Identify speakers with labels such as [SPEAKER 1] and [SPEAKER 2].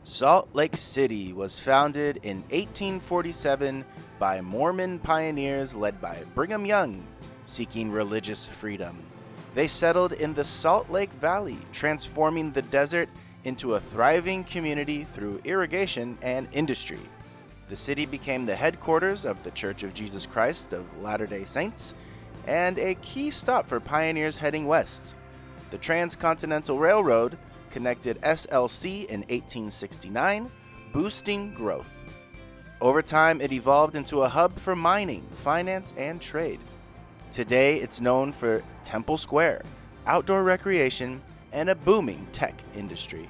[SPEAKER 1] Salt Lake City was founded in 1847 by Mormon pioneers led by Brigham Young, seeking religious freedom. They settled in the Salt Lake Valley, transforming the desert into a thriving community through irrigation and industry. The city became the headquarters of the Church of Jesus Christ of Latter-day Saints and a key stop for pioneers heading west. The Transcontinental Railroad connected SLC in 1869, boosting growth. Over time, it evolved into a hub for mining, finance, and trade. Today, it's known for Temple Square, outdoor recreation, and a booming tech industry.